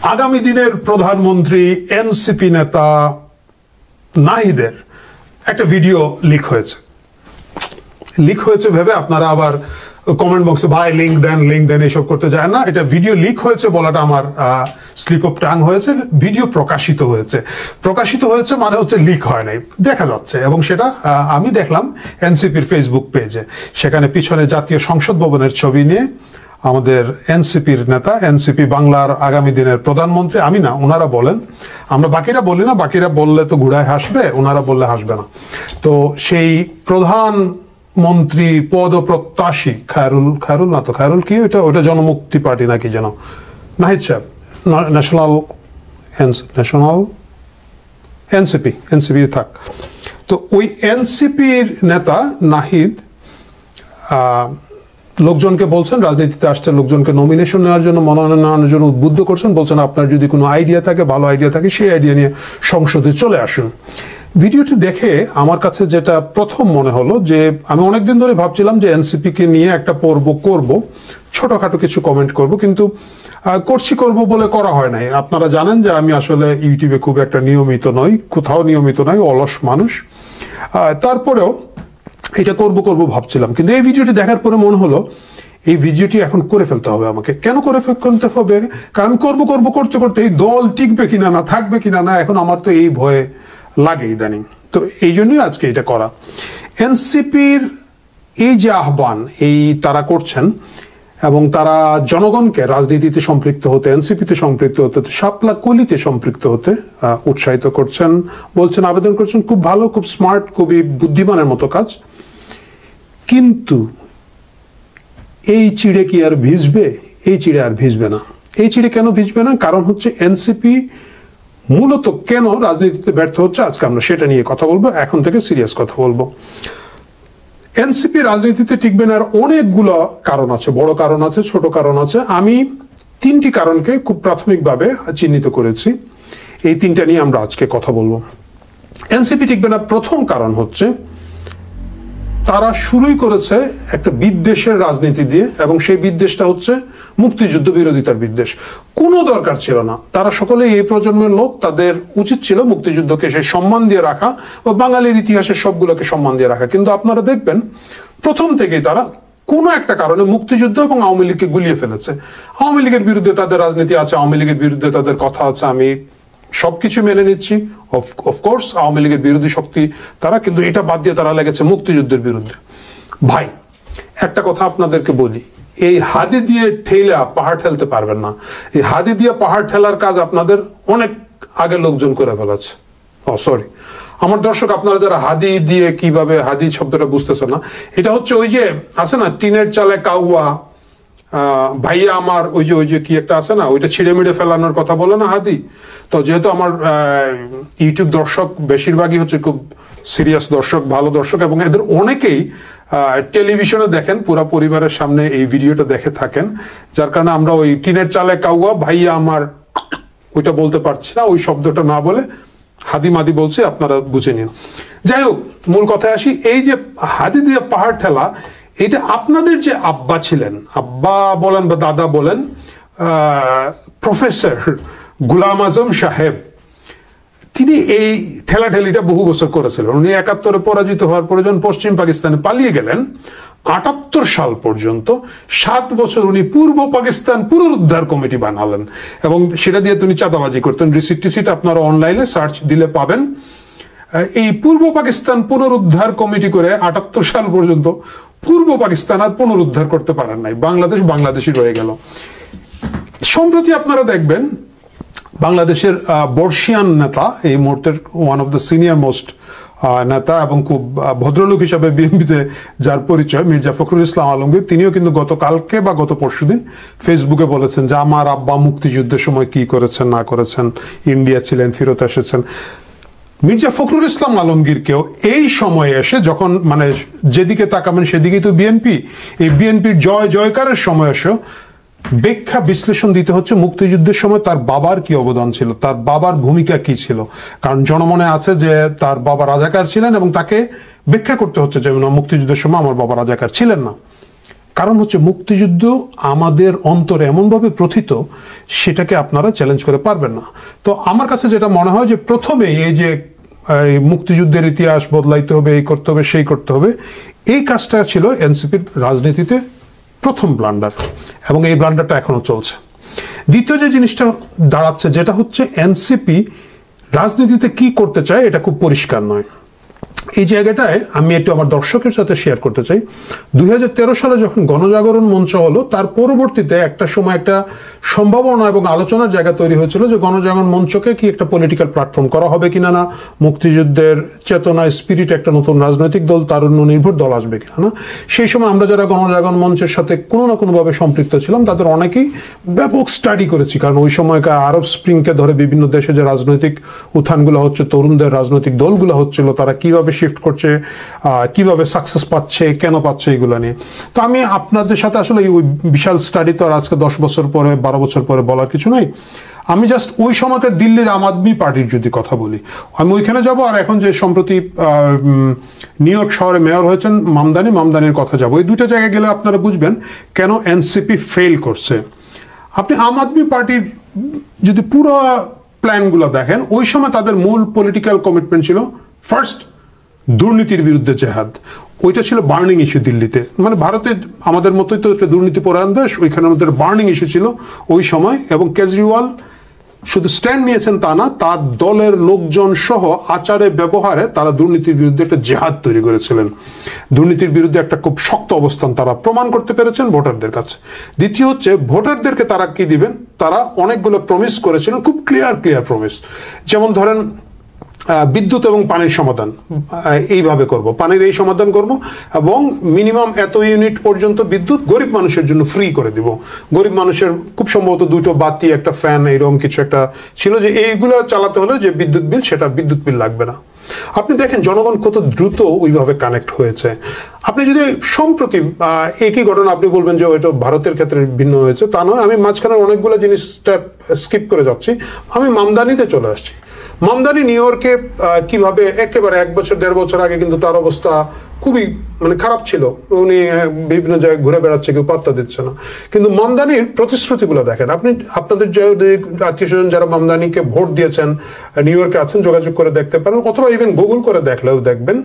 আগামী দিনের প্রধানমন্ত্রী এনসিপি নেতা নাহিদের একটা ভিডিও লিক হয়েছে ভেবে আপনারা আবার কমেন্ট বক্সে ভাই লিঙ্ক দেন এইসব করতে যায় না। এটা ভিডিও লিক হয়েছে বলাটা আমার স্লিপ অফ টাং হয়েছে। ভিডিও প্রকাশিত হয়েছে মানে হচ্ছে লিক হয় নাই, দেখা যাচ্ছে। এবং সেটা আমি দেখলাম এনসিপির ফেসবুক পেজে। সেখানে পিছনে জাতীয় সংসদ ভবনের ছবি নিয়ে আমাদের এনসিপির নেতা, এনসিপি বাংলার আগামী দিনের প্রধানমন্ত্রী, আমি না, ওনারা বলেন, আমরা বাকিরা বলি না, বাকিরা বললে তো ঘুরায় হাসবে, ওনারা বললে হাসবে না। তো সেই প্রধানমন্ত্রী পদপ্রত্যাশী খায়রুল না তো, খায়রুল কি ওটা জনমুক্তি পার্টি নাকি যেন, নাহিদ সাহেব, ন্যাশনাল এনসিপি থাক। তো ওই এনসিপির নেতা নাহিদ লোকজনকে বলছেন, রাজনীতিতে আসতে লোকজনকে নমিনেশন নেওয়ার জন্য, মনোনয়ন নেওয়ার জন্য উদ্বুদ্ধ করছেন। বলছেন আপনার যদি কোনো আইডিয়া থাকে, ভালো আইডিয়া থাকে, সেই আইডিয়া নিয়ে সংসদে চলে আসুন। ভিডিওটি দেখে আমার কাছে যেটা প্রথম মনে হলো, যে আমি অনেকদিন ধরে ভাবছিলাম যে এনসিপিকে নিয়ে একটা পর্ব করব, ছোটখাটো কিছু কমেন্ট করব, কিন্তু করব বলে করা হয় নাই। আপনারা জানেন যে আমি আসলে ইউটিউবে খুব একটা নিয়মিত নই, কোথাও নিয়মিত নই, অলস মানুষ। তারপরেও এটা করব ভাবছিলাম, কিন্তু এই ভিডিওটি দেখার পরে মনে হলো এই ভিডিওটি এখন করে ফেলতে হবে আমাকে। কেন করে ফেলতে হবে? কারণ করতে এই দল টিকবে কিনা না, থাকবে কিনা না, এখন আমার তো এই ভয়ে লাগে ইদানিং। তো এই জন্যই আজকে এটা করা। এনসিপির এই যে আহ্বান এই তারা করছেন, এবং তারা জনগণকে রাজনীতিতে সম্পৃক্ত হতে, এনসিপিতে সম্পৃক্ত হতে, শাপলা কলিতে সম্পৃক্ত হতে উৎসাহিত করছেন, বলছেন, আবেদন করছেন। খুব ভালো, খুব স্মার্ট, খুবই বুদ্ধিমানের মতো কাজ। কিন্তু এই চিড়ে কি আর ভিজবে? এই চিড়ে আর ভিজবে না। এই চিড়ে কেন ভিজবে না? কারণ হচ্ছে এনসিপি মূলত কেন রাজনীতিতে ব্যর্থ হচ্ছে, আজকে আমরা সেটা নিয়ে কথা বলবো। এখন থেকে সিরিয়াস কথা বলবো। এনসিপি রাজনীতিতে টিকবে না অনেকগুলো কারণ আছে, বড় কারণ আছে, ছোট কারণ আছে। আমি তিনটি কারণকে খুব প্রাথমিকভাবে চিহ্নিত করেছি। এই তিনটা নিয়ে আমরা আজকে কথা বলবো। এনসিপি টিকবে না প্রথম কারণ হচ্ছে তারা শুরুই করেছে একটা বিদ্বেষের রাজনীতি দিয়ে, এবং সেই বিদ্বেষটা হচ্ছে মুক্তিযুদ্ধ বিরোধিতার বিদ্বেষ। কোনো দরকার ছিল না। তারা সকলে এই প্রজন্মের লোক, তাদের উচিত ছিল মুক্তিযুদ্ধকে সেই সম্মান দিয়ে রাখা বা বাঙালির ইতিহাসের সবগুলোকে সম্মান দিয়ে রাখা। কিন্তু আপনারা দেখবেন প্রথম থেকেই তারা কোনো একটা কারণে মুক্তিযুদ্ধ এবং আওয়ামী লীগকে গুলিয়ে ফেলেছে। আওয়ামী লীগের বিরুদ্ধে তাদের রাজনীতি আছে, আওয়ামী লীগের বিরুদ্ধে তাদের কথা আছে, আমি সবকিছু মেনে নিচ্ছি। অফকোর্স আওয়ামী লীগের বিরোধী শক্তি তারা, কিন্তু এটা বাদ দিয়ে তারা লেগেছে মুক্তিযুদ্ধের বিরুদ্ধে। ভাই একটা কথা আপনাদেরকে বলি, এই হাদি দিয়ে ঠেলা পাহাড় ঠেলতে পারবেন না। এই হাদি দিয়ে পাহাড় ঠেলার কাজ আপনাদের অনেক আগে লোকজন করে ফেলেছে। সরি আমার দর্শক, আপনারা যারা হাদি দিয়ে, কিভাবে হাদি শব্দটা বুঝতেছেন না, এটা হচ্ছে ওই যে আছে না টিনের চালে কাউয়া, ভাইয়া আমার ওই যে কি একটা আছে না, ওইটা ছিঁড়ে মিড়ে ফেলানোর কথা বলে না হাদি। তো যেহেতু আমার ইউটিউব দর্শক বেশিরভাগই হচ্ছে খুব সিরিয়াস দর্শক, ভালো দর্শক, এবং এদের অনেকেই টেলিভিশনে দেখেন, পুরো পরিবারের সামনে এই ভিডিওটা দেখে থাকেন, যার কারণে আমরা ওই টিনের চালে কাউয়া ভাইয়া আমার ওইটা বলতে পারছি না, ওই শব্দটা না বলে হাদি মাদি বলছি, আপনারা বুঝে নিন। যাই হোক, মূল কথায় আসি। এই যে হাদি দিয়ে পাহাড় ঠেলা, এটা আপনাদের যে আব্বা ছিলেন, আব্বা বলেন বা দাদা বলেন, প্রফেসর গুলাম আজম সাহেব, তিনি এই ঠেলাঠেলিটা বহু বছর করেছিলেন। উনি 71-এ পরাজিত হওয়ার পরে যখন পশ্চিম পাকিস্তানে পালিয়ে গেলেন, 78 সাল পর্যন্ত 7 বছর উনি পূর্ব পাকিস্তান পুনরুদ্ধার কমিটি বানালেন, এবং সেটা দিয়ে তিনি চাঁদাবাজি করতেন। রিসিট আপনারা অনলাইনে সার্চ দিলে পাবেন। এই পূর্ব পাকিস্তান পুনরুদ্ধার কমিটি করে 78 সাল পর্যন্ত পূর্ব পাকিস্তান আর পুনরুদ্ধার করতে পারেন নাই, বাংলাদেশই রয়ে গেল। সম্প্রতি আপনারা দেখবেন বাংলাদেশের বর্ষিয়ান নেতা, এই মুহূর্তের one of the senior most নেতা এবং খুব ভদ্রলোক হিসাবে বিএনপিতে যার পরিচয়, মির্জা ফখরুল ইসলাম আলমগীর, তিনিও কিন্তু গতকালকে বা গত পরশুদিন ফেসবুকে বলেছেন যে আমার আব্বা মুক্তিযুদ্ধের সময় কি করেছেন না করেছেন, ইন্ডিয়া ছিলেন, ফেরত এসেছেন। মির্জা ফখরুল ইসলাম আলমগীরকেও এই সময়ে এসে, যখন মানে যেদিকে তাকাবেন সেদিকেই তো বিএনপি, এই বিএনপির জয়কারের সময় এসে ব্যাখ্যা বিশ্লেষণ দিতে হচ্ছে মুক্তিযুদ্ধের সময় তার বাবার কি অবদান ছিল, তার বাবার ভূমিকা কি ছিল। কারণ জনমনে আছে যে তার বাবা রাজাকার ছিলেন, এবং তাকে ব্যাখ্যা করতে হচ্ছে যে মুক্তিযুদ্ধের সময় আমার বাবা রাজাকার ছিলেন না। কারণ হচ্ছে মুক্তিযুদ্ধ আমাদের অন্তরে এমনভাবে প্রথিত, সেটাকে আপনারা চ্যালেঞ্জ করে পারবেন না। তো আমার কাছে যেটা মনে হয় যে প্রথমে এই যে মুক্তিযুদ্ধের ইতিহাস বদলাইতে হবে, এই করতে হবে, সেই করতে হবে, এই কাজটা ছিল এনসিপির রাজনীতিতে প্রথম ব্লান্ডার, এবং এই ব্লান্ডারটা এখনো চলছে। দ্বিতীয় যে জিনিসটা দাঁড়াচ্ছে, যেটা হচ্ছে এনসিপি রাজনীতিতে কি করতে চায় এটা খুব পরিষ্কার নয়। এই জায়গাটায় আমি একটু আমার দর্শকের সাথে শেয়ার করতে চাই। 2013 সালে যখন গণজাগরণ মঞ্চ হলো, তার পরবর্তীতে একটা সময় একটা সম্ভাবনা এবং আলোচনার জায়গা তৈরি হয়েছিল যে গণজাগরণ মঞ্চকে কি একটা পলিটিক্যাল প্ল্যাটফর্ম করা হবে কিনা, না মুক্তিযুদ্ধের চেতনা স্পিরিট একটা নতুন রাজনৈতিক দল, তারুণ্য নির্ভর দল আসবে কিনা। না, সেই সময় আমরা যারা গণজাগরণ মঞ্চের সাথে কোনো না কোনোভাবে সম্পৃক্ত ছিলাম, তাদের অনেকেই ব্যাপক স্টাডি করেছি, কারণ ওই সময়কার আরব স্প্রিংকে ধরে বিভিন্ন দেশে যে রাজনৈতিক উত্থানগুলো হচ্ছে, তরুণদের রাজনৈতিক দলগুলো হচ্ছিল, তারা কিভাবে শিফট করছে, কিভাবে সাকসেস পাচ্ছে, কেন পাচ্ছে, এগুলো নিয়ে। তো আমি আপনাদের সাথে আসলে ওই বিশাল স্টাডি তো আর আজকে 10 বছর পরে 12 বছর পরে বলার কিছু নাই। আমি জাস্ট ওই সময়কার দিল্লির আম আদমি পার্টির যদি কথা বলি, আমি ওইখানে যাব। আর এখন যে সম্প্রতি নিউ ইয়র্ক শহরে মেয়র হয়েছেন মামদানির কথা যাব। এই দুটো জায়গায় গেলে আপনারা বুঝবেন কেন এনসিপি ফেল করছে। আপনি আম আদমি পার্টির যদি পুরো প্ল্যানগুলো দেখেন, ওই সময় তাদের মূল পলিটিক্যাল কমিটমেন্ট ছিল ফার্স্ট দুর্নীতির বিরুদ্ধে জেহাদ। ওইটা ছিল বার্নিং ইস্যু দিল্লিতে। মানে ভারতে আমাদের মতোই তো একটা দুর্নীতি পরায়ণ দেশ, ওইখানে আমাদের বার্নিং ইস্যু ছিল ওই সময়। এবং কেজরিওয়াল শুধু স্ট্যান্ড নিয়েছেন তা না, তার দলের লোকজন সহ আচারে ব্যবহারে তারা দুর্নীতির বিরুদ্ধে একটা জেহাদ তৈরি করেছিলেন। দুর্নীতির বিরুদ্ধে একটা খুব শক্ত অবস্থান তারা প্রমাণ করতে পেরেছেন ভোটারদের কাছে। দ্বিতীয় হচ্ছে ভোটারদেরকে তারা কি দিবেন, তারা অনেকগুলো প্রমিস করেছিলেন, খুব ক্লিয়ার প্রমিস। যেমন ধরেন বিদ্যুৎ এবং পানির সমাধান এইভাবে করব, পানির এই সমাধান করব, এবং মিনিমাম এত ইউনিট পর্যন্ত বিদ্যুৎ গরিব মানুষের জন্য ফ্রি করে দিব। গরিব মানুষের খুব সম্ভবত 2টো বাতি, একটা ফ্যান, এইরকম কিছু একটা ছিল, যে এইগুলো চালাতে হলে যে বিদ্যুৎ বিল, সেটা বিদ্যুৎ বিল লাগবে না। আপনি দেখেন জনগণ কত দ্রুত ওইভাবে কানেক্ট হয়েছে। আপনি যদি সম্প্রতি একই ঘটনা আপনি বলবেন যে ওইটা ভারতের ক্ষেত্রে ভিন্ন হয়েছে, তা নয়। আমি মাঝখানে অনেকগুলো জিনিসটা স্কিপ করে যাচ্ছি, আমি মামদানিতে চলে আসছি। মামদানি নিউ ইয়র্কে কিভাবে একেবারে 1 বছর 1.5 বছর আগে কিন্তু তার অবস্থা খুবই খারাপ ছিল। উনি বিভিন্ন জায়গায় ঘুরে বেড়াচ্ছে, কেউ পাত্তা দিচ্ছে না। কিন্তু মামদানির প্রতিশ্রুতিগুলো দেখেন আপনি, আপনাদের আত্মীয় স্বজন যারা মামদানিকে ভোট দিয়েছেন, নিউ ইয়র্কে আছেন, যোগাযোগ করে দেখতে পারেন, অথবা ইভেন গুগল করে দেখলেও দেখবেন।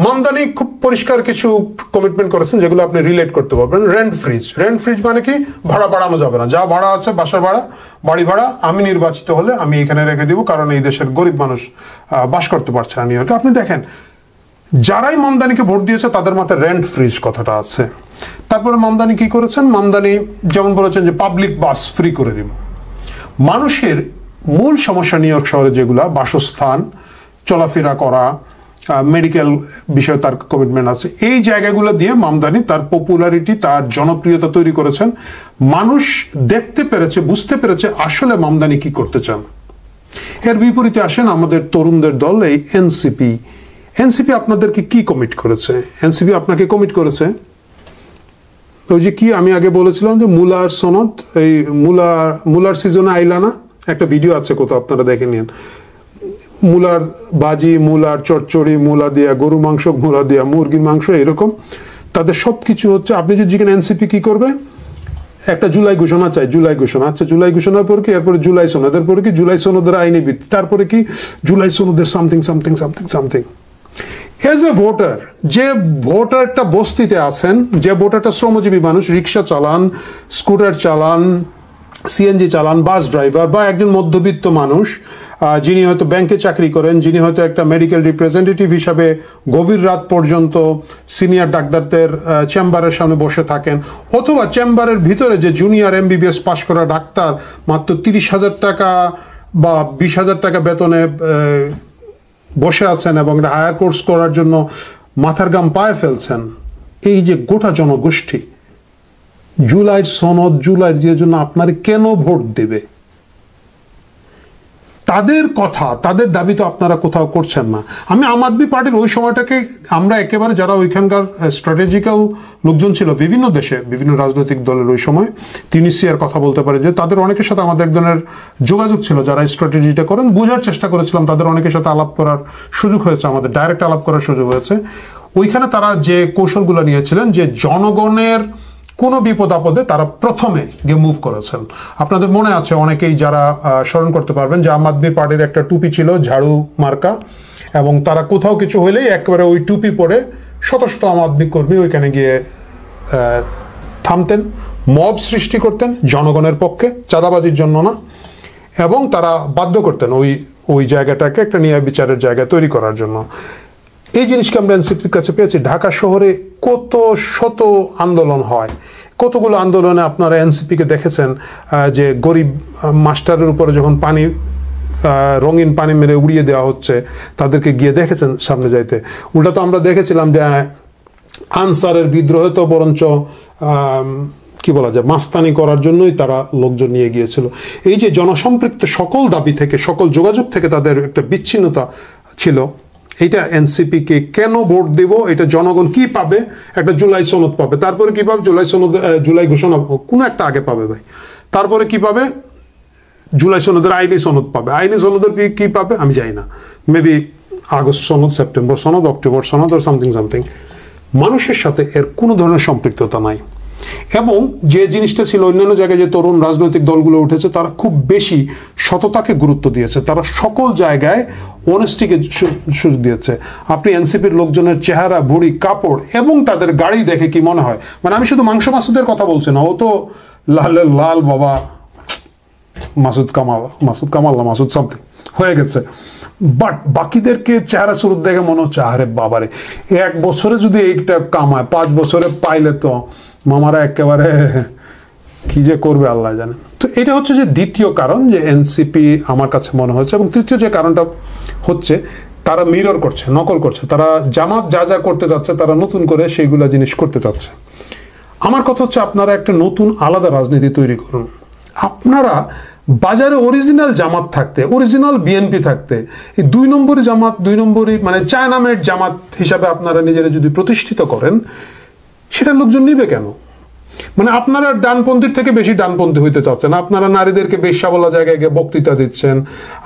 মামদানি খুব পরিষ্কার কিছু কমিটমেন্ট করেছেন যেগুলো আপনি রিলেট করতে পারবেন। রেন্ট ফ্রিজ মানে কি, ভাড়া বাড়ানো যাবে না। যা ভাড়া আছে, বাসার ভাড়া, বাড়ি ভাড়া, আমি নির্বাচিত হলে আমি এখানে রেখে দিব, কারণ এই দেশের গরিব মানুষ বাস করতে পারছে না নিউ ইয়র্কে। আপনি দেখেন যারাই মামদানিকে ভোট দিয়েছে তাদের মাথায় রেন্ট ফ্রিজ কথাটা আছে। তারপরে মামদানি কি করেছেন, মামদানি যেমন বলেছেন যে পাবলিক বাস ফ্রি করে দিব। মানুষের মূল সমস্যা নিউ ইয়র্ক শহরে যেগুলা, বাসস্থান, চলাফেরা করা, মেডিকেল বিষয়ে তার কমিটমেন্ট আছে, এই জায়গাগুলো দিয়ে মামদানি তার পপুলারিটি, তার জনপ্রিয়তা তৈরি করেছেন। মানুষ দেখতে পেরেছে, বুঝতে পেরেছে আসলে মামদানি কি করতে চান। এর বিপরীতে আসেন আমাদের তরুণদের দল এই এনসিপি। এনসিপি আপনাদেরকে কি কমিট করেছে? এনসিপি আপনাকে কমিট করেছে ওই যে কি আমি আগে বলেছিলাম যে মুলার সনদ, এই মুলার সিজনে আইলানা, একটা ভিডিও আছে কোথাও, আপনারা দেখে নিন। মুলার বাজি, মুলার চচ্চড়ি, মুলা দিয়া গরু মাংস, মুলা দিয়া মুরগির মাংস, এরকম তাদের সবকিছু হচ্ছে। আপনি যদি যেখানে এনসিপি কি করবে, একটা জুলাই ঘোষণা চাই, জুলাই ঘোষণা, আচ্ছা জুলাই ঘোষণার পর কি, এরপরে জুলাই সনদ, এরপরে কি জুলাই সনদের আইনি ভিত্তি, তারপরে কি জুলাই সনদের সামথিং। এজ এ ভোটার, যে ভোটারটা বস্তিতে আছেন, যে ভোটারটা শ্রমজীবী মানুষ, রিক্সা চালান, স্কুটার চালান, সিএনজি চালান, বাস ড্রাইভার, বা একজন মধ্যবিত্ত মানুষ যিনি হয়তো ব্যাংকে চাকরি করেন, যিনি হয়তো একটা মেডিকেল রিপ্রেজেন্টেটিভ হিসাবে গভীর রাত পর্যন্ত সিনিয়র ডাক্তারদের চেম্বারের সামনে বসে থাকেন, অথবা চেম্বারের ভিতরে যে জুনিয়র MBBS পাশ করা ডাক্তার মাত্র 30,000 টাকা বা 20,000 টাকা বেতনে বসে আছেন এবং হায়ার কোর্স করার জন্য মাথার গাম পায়ে ফেলছেন, এই যে গোটা জনগোষ্ঠী জুলাইয়ের সনদ, জুলাইয়ের যে জন্য আপনার কেন ভোট দেবে, তাদের কথা, তাদের দাবি তো আপনারা কোথাও করছেন না। আমি আম আদমি পার্টির ওই সময়টাকে আমরা একেবারে, যারা ওইখানকার স্ট্র্যাটেজিক্যাল লোকজন ছিল বিভিন্ন দেশে, বিভিন্ন রাজনৈতিক দলের ওই সময়, তিউনিসিয়ার কথা বলতে পারে, যে তাদের অনেকের সাথে আমাদের এক ধরনের যোগাযোগ ছিল, যারা স্ট্র্যাটেজিটা করেন, বোঝার চেষ্টা করেছিলাম, তাদের অনেকের সাথে আলাপ করার সুযোগ হয়েছে, আমাদের ডাইরেক্ট আলাপ করার সুযোগ হয়েছে। ওইখানে তারা যে কৌশলগুলো নিয়েছিলেন যে জনগণের কোনো বিপদ আপদে তারা প্রথমে গিয়ে মুভ করেছেন। আপনাদের মনে আছে অনেকেই যারা স্মরণ করতে পারবেন যে আম আদমি পার্টির একটা টুপি ছিল ঝাড়ু মার্কা, এবং তারা কোথাও কিছু হলেই একেবারে ওই টুপি পরে শত শত আম আদমি কর্মী ওইখানে গিয়ে থামতেন, মব সৃষ্টি করতেন জনগণের পক্ষে, চাঁদাবাজির জন্য না, এবং তারা বাধ্য করতেন ওই জায়গাটাকে একটা ন্যায় বিচারের জায়গা তৈরি করার জন্য। এই জিনিসকে আমরা এনসিপির কাছে পেয়েছি। ঢাকা শহরে কত শত আন্দোলন হয়, কতগুলো আন্দোলনে আপনারা এনসিপিকে দেখেছেন যে গরিব মাস্টারের উপরে যখন রঙিন পানি মেরে উড়িয়ে দেওয়া হচ্ছে তাদেরকে গিয়ে দেখেছেন সামনে যাইতে। উল্টা তো আমরা দেখেছিলাম যে আনসারের বিদ্রোহে তো বরঞ্চ কি বলা যায় মাস্তানি করার জন্যই তারা লোকজন নিয়ে গিয়েছিল। এই যে জনসম্পৃক্ত সকল দাবি থেকে, সকল যোগাযোগ থেকে তাদের একটা বিচ্ছিন্নতা ছিল, এইটা এনসিপিকে কেন ভোট দেব, এটা জনগণ কি পাবে, একটা জুলাই সনদ পাবে, তারপরে কি পাবে জুলাই ঘোষণা কোনো একটা আগে পাবে ভাই, তারপরে কি পাবে জুলাই সনদের আইনি সনদ পাবে, আইনি সনদের কি পাবে আমি জানি না, মেবি আগস্ট সনদ, সেপ্টেম্বর সনদ, অক্টোবর সনদ আর সামথিং। মানুষের সাথে এর কোনো ধরনের সম্পৃক্ততা নাই। এবং যে জিনিসটা ছিল অন্যান্য জায়গায় যে তরুণ রাজনৈতিক দলগুলো উঠেছে তারা খুব বেশি সততাকে গুরুত্ব দিয়েছে, তারা সকল জায়গায় অনেস্টিকে সুযোগ দিয়েছে। আপনি এনসিপির লোকজনের চেহারা, ভুড়ি, কাপড় এবং তাদের গাড়ি দেখে কি মনে হয়, মানে আমি শুধু মাংস মাসুদের কথা বলছি না, ও তো লাল বাবা মাসুদ কামাল না মাসুদ সামথিং হয়ে গেছে, বাট বাকিদেরকে চেহারা সুরত দেখে মনে হচ্ছে আরে বাবারে 1 বছরে যদি এইটা কামায় 5 বছরে পাইলে তো মামারা একেবারে কি যে করবে আল্লাহ জানে। তো এটা হচ্ছে যে দ্বিতীয় কারণ যে এনসিপি আমার কাছে মনে হচ্ছে। এবং তৃতীয় যে কারণটা হচ্ছে তারা মিরর করছে, নকল করছে, তারা জামাত যা যা করতে যাচ্ছে তারা নতুন করে সেইগুলা জিনিস করতে চাচ্ছে। আমার কথা হচ্ছে আপনারা একটা নতুন আলাদা রাজনীতি তৈরি করুন। আপনারা বাজারে অরিজিনাল জামাত থাকতে, অরিজিনাল বিএনপি থাকতে, এই 2 নম্বরই জামাত, 2 নম্বরই মানে চায়না মেড জামাত হিসাবে আপনারা নিজেরা যদি প্রতিষ্ঠিত করেন, সেটা লোকজন নিবে কেন? মানে আপনারা ডানপন্থীর থেকে বেশি ডানপন্থী হইতে চাচ্ছেন, আপনারা নারীদেরকে বেশ্যা বলা জায়গায় গিয়ে বক্তৃতা দিচ্ছেন,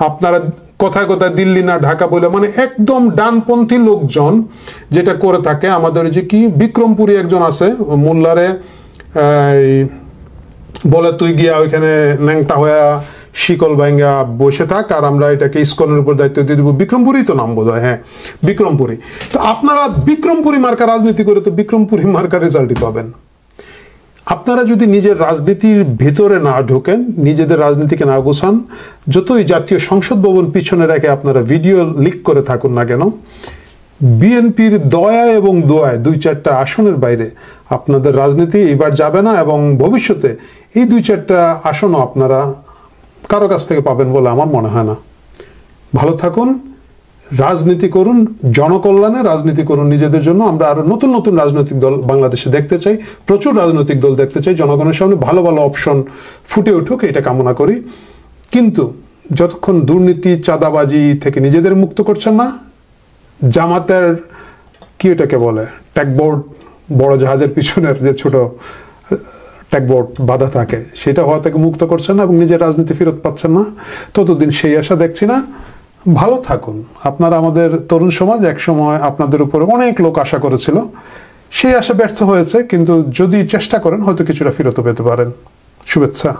আপনারা কথায় কথায় দিল্লি না ঢাকা বলে মানে একদম ডানপন্থী লোকজন যেটা করে থাকে। আমাদের যে কি বিক্রমপুরী একজন আছে, মোল্লারে বলে তুই গিয়া ওইখানে ন্যাংটা হয়ে শিকল ভাঙ্গা বসে থাক আর আমরা এটাকে ইসকনের উপর দায়িত্ব দিয়ে দেবো। বিক্রমপুরী তো নাম বোধ হয়, হ্যাঁ বিক্রমপুরী। তো আপনারা বিক্রমপুরী মার্কা রাজনীতি করে তো বিক্রমপুরী মার্কার রেজাল্টই পাবেন। আপনারা যদি নিজের রাজনীতির ভেতরে না ঢোকেন, নিজেদের রাজনীতিকে না গোছান, যতই জাতীয় সংসদ ভবন পিছনে রেখে আপনারা ভিডিও লিক করে থাকুন না কেন, বিএনপির দয়া এবং দোয়ায় 2-4টা আসনের বাইরে আপনাদের রাজনীতি এবার যাবে না, এবং ভবিষ্যতে এই 2-4টা আসনও আপনারা কারো কাছ থেকে পাবেন বলে আমার মনে হয় না। ভালো থাকুন, রাজনীতি করুন, জনকল্যাণে রাজনীতি করুন নিজেদের জন্য। আমরা আরো নতুন নতুন রাজনৈতিক দল বাংলাদেশে দেখতে চাই, প্রচুর রাজনৈতিক দল দেখতে চাই, জনগণের সামনে ভালো ভালো অপশন ফুটে উঠুক এটা কামনা করি। কিন্তু যতক্ষণ দুর্নীতি চাঁদাবাজি থেকে নিজেদের মুক্ত করছেন না, জামাতের কি এটাকে বলে ট্যাগবোর্ড, বড় জাহাজের পিছনের যে ছোট ট্যাগবোর্ড বাধা থাকে, সেটা হওয়া থেকে মুক্ত করছেন না এবং নিজের রাজনীতি ফেরত পাচ্ছেন না, ততদিন সেই আশা দেখছি না। ভালো থাকুন। আপনারা আমাদের তরুণ সমাজ একসময় আপনাদের উপরে অনেক লোক আশা করেছিল, সেই আশা ব্যর্থ হয়েছে, কিন্তু যদি চেষ্টা করেন হয়তো কিছুটা ফেরত পেতে পারেন। শুভেচ্ছা।